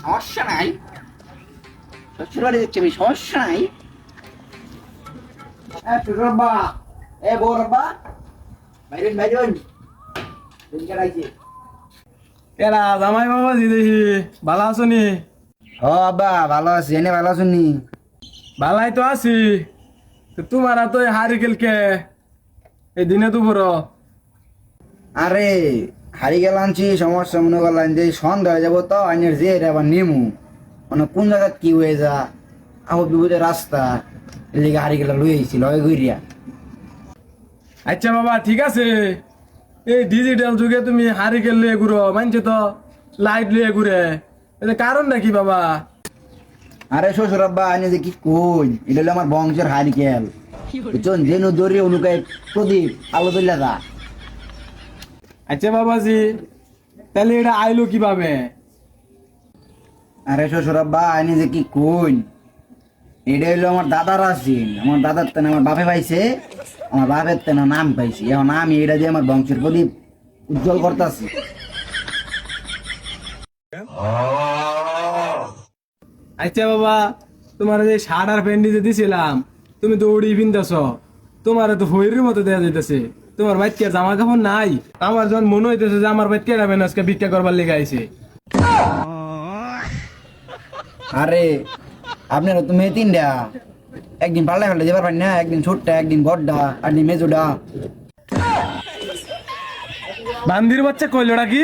সমস্যা নাই, শ্বশুর বাড়ি যাচ্ছি আমি, সমস্যা নাই। রব্বা, এ বউ রব্বা, বাইরেন বাইরেন, দিনকে রাখছি। এরা জামাই বাবা জি দেখি ভালো আছো নি? ও আব্বা ভালো আছি, এনে ভালো আছো নি? ভালাই তো আছি। তো তোমার তো হারি গেলকে এই দিনে দুপুর আরে হারি গেল আনছি, সমস্যা মনে করলাম যে সন্ধ্যা হয়ে যাবো, তো আইনের যে আবার নিমু মানে কোন জায়গা কি হয়ে যা আবার বিপদে রাস্তা, এদিকে হারি গেলা লই আইছিল ওই গইরিয়া। আচ্ছা বাবা ঠিক আছে। এই ডিজিটাল যুগে তুমি হারি গেল লিয়ে ঘুরো, মানছে তো লাইট লিয়ে ঘুরে, এটা কারণ নাকি বাবা? আরে শ্বশুর আব্বা আইনে যে কি কই, এটা হলো আমার বংশের হারি গেল, বুঝছেন? যেন দরি অনুকায় প্রদীপ আলো তুল্লা দা। আচ্ছা বাবাজি, তাহলে এটা আইলো কিভাবে? আরে শ্বশুর আব্বা আইনে যে কি কই, এটা হইলো আমার দাদার আসিন, আমার দাদার তেন আমার বাপে পাইছে, আমার বাপের তেন নাম পাইছি, এখন আমি এটা দিয়ে আমার বংশের প্রদীপ উজ্জ্বল করতেছি। আচ্ছা বাবা, তোমার যে শার্ট আর প্যান্ট যে দিছিলাম, তুমি তো উড়ি পিনতেছ, তোমার তো হইরির মতো দেয়া যাইতেছে। তোমার বাইকে জামা কাপড় নাই। আমার যখন মনে হইতেছে যে আমার বাইকে যাবেন আজকে ভিক্ষা করবার লেগে আইছে। আরে আপনারা তো মেয়ে তিনটা, একদিন পাল্লা ফেলে যাবার পারি না, একদিন ছোটটা, একদিন বড়টা, একদিন মেজোটা। বান্দির বাচ্চা কইলটা কি?